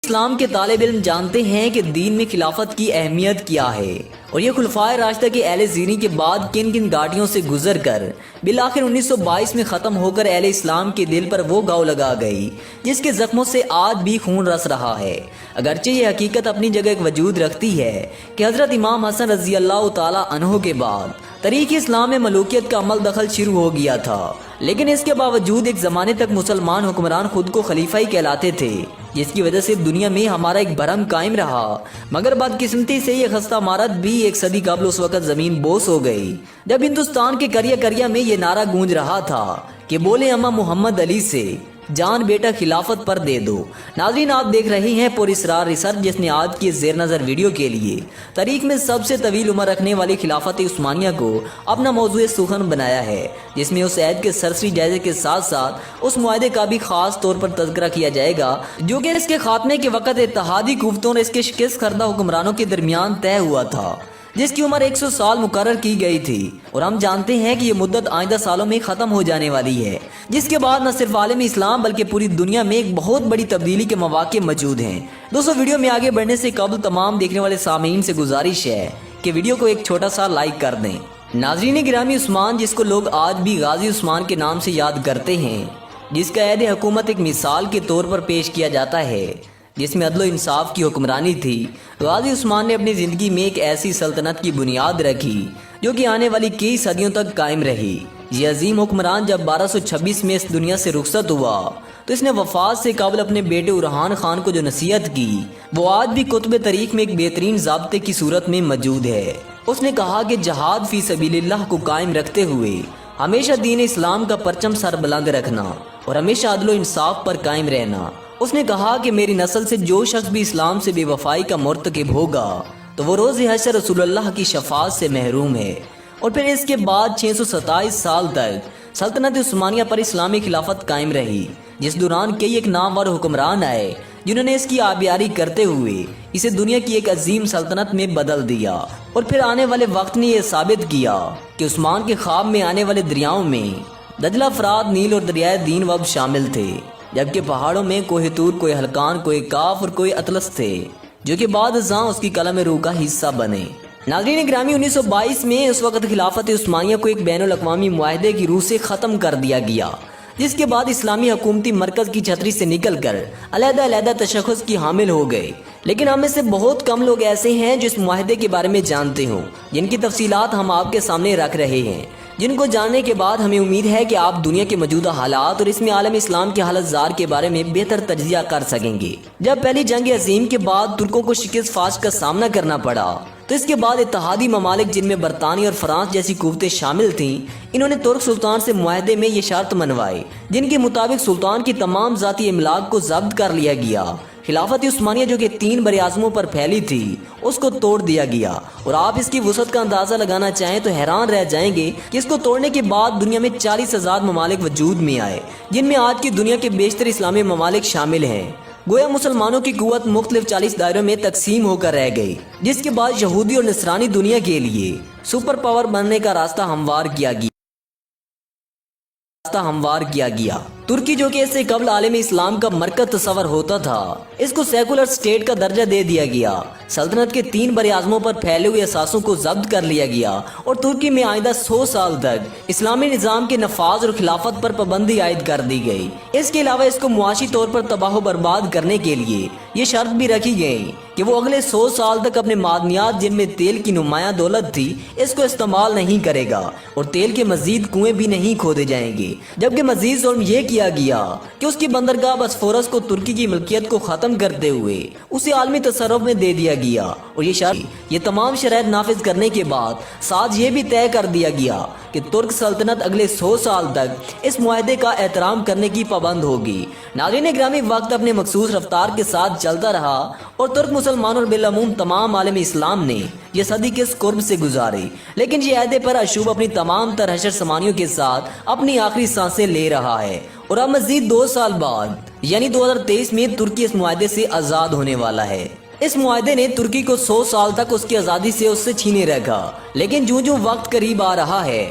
اسلام کے طالب علم جانتے ہیں کہ دین میں خلافت کی اہمیت کیا ہے اور یہ خلفائے راشدہ کے اہل زیریں کے بعد کن کن گاڑیوں سے گزر کر بالآخر 1922 میں ختم ہو کر اہل اسلام کے دل پر وہ گاؤ لگا گئی جس کے زخموں سے آج بھی خون رس رہا ہے۔ اگرچہ یہ حقیقت اپنی جگہ ایک وجود رکھتی ہے کہ حضرت امام حسن رضی اللہ تعالی عنہ کے بعد تاریخ اسلام میں ملوکیت کا عمل دخل شروع ہو گیا تھا، لیکن اس کے باوجود ایک زمانے تک مسلمان حکمران خود کو خلیفہ ہی کہلاتے تھے، جس کی وجہ سے دنیا میں ہمارا ایک بھرم قائم رہا۔ مگر بدقسمتی سے یہ خستہ عمارت بھی ایک صدی قبل اس وقت زمین بوس ہو گئی جب ہندوستان کے کریا کریا میں یہ نعرہ گونج رہا تھا کہ بولے اماں محمد علی سے جان بیٹا خلافت پر دے دو۔ ناظرین، آپ دیکھ رہے ہیں پر اسرار ریسرچ، جس نے آج کی زیر نظر ویڈیو کے لیے تاریخ میں سب سے طویل عمر رکھنے والی خلافت عثمانیہ کو اپنا موضوع سخن بنایا ہے، جس میں اس عہد کے سرسری جائزے کے ساتھ ساتھ اس معاہدے کا بھی خاص طور پر تذکرہ کیا جائے گا جو کہ اس کے خاتمے کے وقت اتحادی قوتوں اور اس کے شکست خوردہ حکمرانوں کے درمیان طے ہوا تھا، جس کی عمر 100 سال مقرر کی گئی تھی، اور ہم جانتے ہیں کہ یہ مدت آئندہ سالوں میں ختم ہو جانے والی ہے، جس کے بعد نہ صرف عالم اسلام بلکہ پوری دنیا میں ایک بہت بڑی تبدیلی کے مواقع موجود ہیں۔ دوستو، ویڈیو میں آگے بڑھنے سے قبل تمام دیکھنے والے سامعین سے گزارش ہے کہ ویڈیو کو ایک چھوٹا سا لائک کر دیں۔ ناظرین گرامی، عثمان، جس کو لوگ آج بھی غازی عثمان کے نام سے یاد کرتے ہیں، جس کا عہد حکومت ایک مثال کے طور پر پیش کیا جاتا ہے، جس میں عدل و انصاف کی حکمرانی تھی، غازی عثمان نے اپنی زندگی میں ایک ایسی سلطنت کی بنیاد رکھی جو کہ آنے والی کئی صدیوں تک قائم رہی۔ یہ عظیم حکمران جب 1226 میں اس دنیا سے رخصت ہوا تو اس نے وفات سے قبل اپنے بیٹے اورحان خان کو جو نصیحت کی وہ آج بھی کتب تاریخ میں ایک بہترین ضابطے کی صورت میں موجود ہے۔ اس نے کہا کہ جہاد فی سبیل اللہ کو قائم رکھتے ہوئے ہمیشہ دین اسلام کا پرچم سر بلند رکھنا اور ہمیشہ عدل و انصاف پر قائم رہنا۔ اس نے کہا کہ میری نسل سے جو شخص بھی اسلام سے بے وفائی کا مرتکب ہوگا تو وہ روز حشر رسول اللہ کی شفاعت سے محروم ہے۔ اور پھر اس کے بعد 627 سال تک سلطنت عثمانیہ پر اسلامی خلافت قائم رہی، جس دوران کئی ایک نامور حکمران آئے جنہوں نے اس کی آبیاری کرتے ہوئے اسے دنیا کی ایک عظیم سلطنت میں بدل دیا۔ اور پھر آنے والے وقت نے یہ ثابت کیا کہ عثمان کے خواب میں آنے والے دریاؤں میں دجلہ، فرات، نیل اور دریائے دین وب شامل تھے، جبکہ پہاڑوں میں کوہ طور، کوہ حلقان، کوہ کاف اور کوہ اطلس تھے جو کہ بعد ازاں اس کی قلم روح کا حصہ بنے۔ ناظرین گرامی، 1922 میں اس وقت خلافت عثمانیہ کو ایک بین الاقوامی معاہدے کی روح سے ختم کر دیا گیا، جس کے بعد اسلامی حکومتی مرکز کی چھتری سے نکل کر علیحدہ علیحدہ تشخص کی حامل ہو گئے۔ لیکن ہم میں سے بہت کم لوگ ایسے ہیں جو اس معاہدے کے بارے میں جانتے ہوں، جن کی تفصیلات ہم آپ کے سامنے رکھ رہے ہیں، جن کو جاننے کے بعد ہمیں امید ہے کہ آپ دنیا کے موجودہ حالات اور اس میں عالم اسلام کے حالت زار کے بارے میں بہتر تجزیہ کر سکیں گے۔ جب پہلی جنگ عظیم کے بعد ترکوں کو شکست فاش کا سامنا کرنا پڑا تو اس کے بعد اتحادی ممالک، جن میں برطانیہ اور فرانس جیسی قوتیں شامل تھیں، انہوں نے ترک سلطان سے معاہدے میں یہ شرط منوائی جن کے مطابق سلطان کی تمام ذاتی املاک کو ضبط کر لیا گیا۔ خلافت عثمانیہ جو کہ 3 براعظموں پر پھیلی تھی اس کو توڑ دیا گیا، اور آپ اس کی وسعت کا اندازہ لگانا چاہیں تو حیران رہ جائیں گے کہ اس کو توڑنے کے بعد دنیا میں 40 آزاد ممالک وجود میں آئے، جن میں آج کی دنیا کے بیشتر اسلامی ممالک شامل ہیں۔ گویا مسلمانوں کی قوت مختلف 40 دائروں میں تقسیم ہو کر رہ گئی، جس کے بعد یہودی اور نصرانی دنیا کے لیے سپر پاور بننے کا راستہ ہموار کیا گیا۔ ترکی، جو کہ اس سے قبل عالم اسلام کا مرکز تصور ہوتا تھا، اس کو سیکولر سٹیٹ کا درجہ دے دیا گیا۔ سلطنت کے 3 براعظموں پر پھیلے ہوئے اثاثوں کو ضبط کر لیا گیا، اور ترکی میں آئندہ 100 سال تک اسلامی نظام کے نفاذ اور خلافت پر پابندی عائد کر دی گئی۔ اس کے علاوہ اس کو معاشی طور پر تباہ و برباد کرنے کے لیے یہ شرط بھی رکھی گئی کہ وہ اگلے 100 سال تک اپنے معدنیات، جن میں تیل کی نمایاں دولت تھی، اس کو استعمال نہیں کرے گا، اور تیل کے مزید کنویں بھی نہیں کھودے جائیں گے۔ جبکہ مزید ظلم یہ کیا گیا کہ اس کی بندرگاہ بسفورس کو ترکی کی ملکیت کو ختم کرتے ہوئے اسے عالمی تصرف میں دے دیا گیا، اور یہ تمام شرائط نافذ کرنے کے بعد ساتھ یہ بھی طے کر دیا گیا کہ ترک سلطنت اگلے 100 سال تک اس معاہدے کا احترام کرنے کی پابند ہوگی۔ ناظرین گرامی، وقت اپنے مخصوص رفتار کے ساتھ چلتا رہا اور ترک مسلمانوں اور بالعموم تمام عالم اسلام نے یہ صدی کس قرب سے گزاری، لیکن یہ عہدے پر اشوب اپنی تمام تر حشر سمانیوں کے ساتھ اپنی آخری سانسیں لے رہا ہے، اور اب مزید 2 سال بعد یعنی 2023 میں ترکی اس معاہدے سے آزاد ہونے والا ہے۔ اس معاہدے نے ترکی کو 100 سال تک اس کی آزادی سے اس سے چھینے رکھا، لیکن جو وقت قریب آ رہا ہے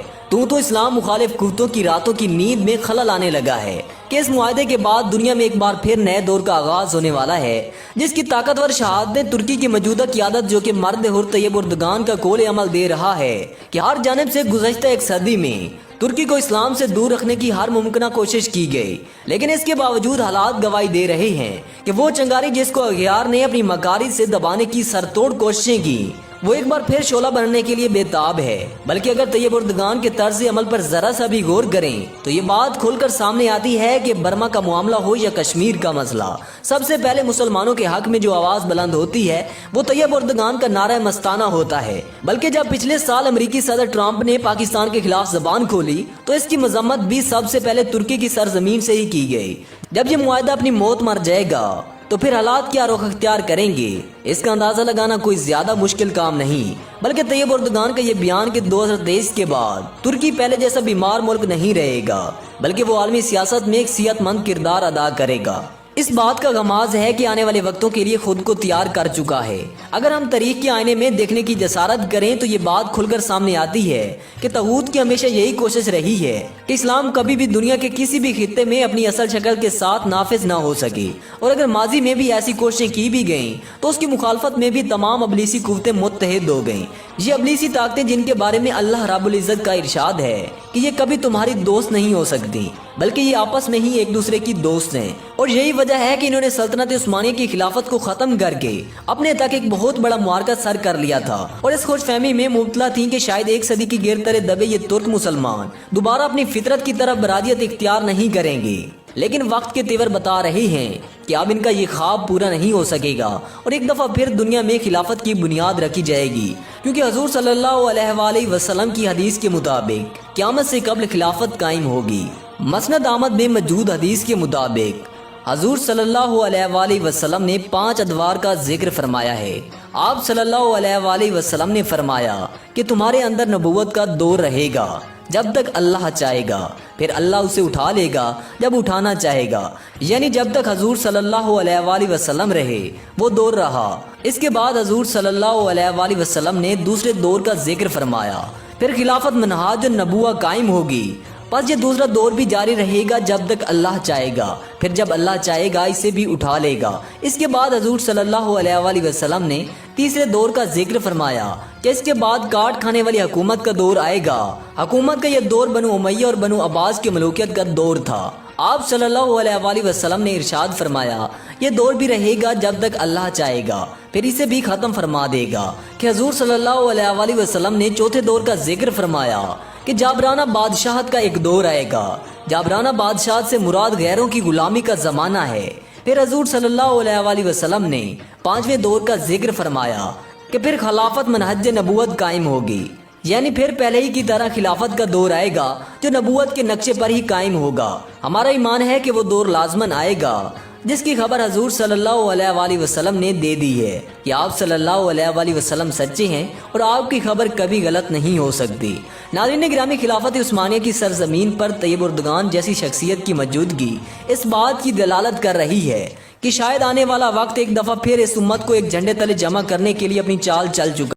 تو اسلام مخالف قوتوں کی راتوں کی نیند میں خلل آنے لگا ہے کہ اس معاہدے کے بعد دنیا میں ایک بار پھر نئے دور کا آغاز ہونے والا ہے، جس کی طاقتور شہادتیں ترکی کی موجودہ قیادت جو کہ مرد حر طیب اردگان کا کول عمل دے رہا ہے کہ ہر جانب سے گزشتہ ایک صدی میں ترکی کو اسلام سے دور رکھنے کی ہر ممکنہ کوشش کی گئی، لیکن اس کے باوجود حالات گواہی دے رہے ہیں کہ وہ چنگاری جس کو اغیار نے اپنی مکاری سے دبانے کی سرتوڑ کوششیں کی، وہ ایک بار پھر شعلہ بننے کے لیے بے تاب ہے۔ بلکہ اگر طیب اردگان کے طرز عمل پر ذرا سا بھی غور کریں تو یہ بات کھل کر سامنے آتی ہے کہ برما کا معاملہ ہو یا کشمیر کا مسئلہ، سب سے پہلے مسلمانوں کے حق میں جو آواز بلند ہوتی ہے وہ طیب اردگان کا نعرہ مستانہ ہوتا ہے۔ بلکہ جب پچھلے سال امریکی صدر ٹرمپ نے پاکستان کے خلاف زبان کھولی تو اس کی مذمت بھی سب سے پہلے ترکی کی سرزمین سے ہی کی گئی۔ جب یہ معاہدہ اپنی موت مر جائے گا تو پھر حالات کیا رخ اختیار کریں گے، اس کا اندازہ لگانا کوئی زیادہ مشکل کام نہیں۔ بلکہ طیب اردگان کا یہ بیان کہ 2023 کے بعد ترکی پہلے جیسا بیمار ملک نہیں رہے گا، بلکہ وہ عالمی سیاست میں ایک صحت مند کردار ادا کرے گا، اس بات کا غماز ہے کہ آنے والے وقتوں کے لیے خود کو تیار کر چکا ہے۔ اگر ہم تاریخ کے آئینے میں دیکھنے کی جسارت کریں تو یہ بات کھل کر سامنے آتی ہے کہ طاغوت کی ہمیشہ یہی کوشش رہی ہے کہ اسلام کبھی بھی دنیا کے کسی بھی خطے میں اپنی اصل شکل کے ساتھ نافذ نہ ہو سکے، اور اگر ماضی میں بھی ایسی کوششیں کی بھی گئیں تو اس کی مخالفت میں بھی تمام ابلیسی قوتیں متحد ہو گئیں۔ یہ ابلیسی طاقتیں جن کے بارے میں اللہ رب العزت کا ارشاد ہے کہ یہ کبھی تمہاری دوست نہیں ہو سکتی، بلکہ یہ آپس میں ہی ایک دوسرے کی دوست ہیں، اور یہی وجہ ہے کہ انہوں نے سلطنت عثمانیہ کی خلافت کو ختم کر کے اپنے تک ایک بہت بڑا معرکہ سر کر لیا تھا، اور اس خوش فہمی میں مبتلا تھیں کہ شاید ایک صدی کی گیر تلے دبے یہ ترک مسلمان دوبارہ اپنی فطرت کی طرف برادریت اختیار نہیں کریں گے۔ لیکن وقت کے تیور بتا رہے ہیں کہ اب ان کا یہ خواب پورا نہیں ہو سکے گا، اور ایک دفعہ پھر دنیا میں خلافت کی بنیاد رکھی جائے گی، کیونکہ حضور صلی اللہ علیہ وآلہ وسلم کی حدیث کے مطابق قیامت سے قبل خلافت قائم ہوگی۔ مسند احمد میں موجود حدیث کے مطابق حضور صلی اللہ علیہ وآلہ وسلم نے 5 ادوار کا ذکر فرمایا ہے۔ آپ صلی اللہ علیہ وآلہ وسلم نے فرمایا کہ تمہارے اندر نبوت کا دور رہے گا جب تک اللہ چاہے گا، پھر اللہ اسے اٹھا لے گا جب اٹھانا چاہے گا، یعنی جب تک حضور صلی اللہ علیہ وآلہ وسلم رہے وہ دور رہا۔ اس کے بعد حضور صلی اللہ علیہ وآلہ وسلم نے دوسرے دور کا ذکر فرمایا، پھر خلافت منہاج النبوہ قائم ہوگی، پس یہ دوسرا دور بھی جاری رہے گا جب تک اللہ چاہے گا، پھر جب اللہ چاہے گا اسے بھی اٹھا لے گا۔ اس کے بعد حضور صلی اللہ علیہ وآلہ وسلم نے تیسرے دور کا ذکر فرمایا کہ اس کے بعد کاٹ کھانے والی حکومت کا دور آئے گا۔ حکومت کا یہ دور بنو امیہ اور بنو عباس کی ملوکیت کا دور تھا۔ آپ صلی اللہ علیہ وآلہ وسلم نے ارشاد فرمایا یہ دور بھی رہے گا جب تک اللہ چاہے گا، پھر اسے بھی ختم فرما دے گا۔ کہ حضور صلی اللہ علیہ وآلہ وسلم نے چوتھے دور کا ذکر فرمایا کہ جابرانہ بادشاہت کا ایک دور آئے گا۔ جابرانہ بادشاہت سے مراد غیروں کی غلامی کا زمانہ ہے۔ پھر حضور صلی اللہ علیہ وآلہ وسلم نے 5ویں دور کا ذکر فرمایا کہ پھر خلافت منہج نبوت قائم ہوگی، یعنی پھر پہلے ہی کی طرح خلافت کا دور آئے گا جو نبوت کے نقشے پر ہی قائم ہوگا۔ ہمارا ایمان ہے کہ وہ دور لازماً آئے گا جس کی خبر حضور صلی اللہ علیہ وآلہ وسلم نے دے دی ہے کہ آپ صلی اللہ علیہ وآلہ وسلم سچے ہیں اور آپ کی خبر کبھی غلط نہیں ہو سکتی۔ ناظرین گرامی، خلافت عثمانیہ کی سرزمین پر طیب اردگان جیسی شخصیت کی موجودگی اس بات کی دلالت کر رہی ہے کہ شاید آنے والا وقت ایک دفعہ پھر اس امت کو ایک جھنڈے تلے جمع کرنے کے لیے اپنی چال چل چکا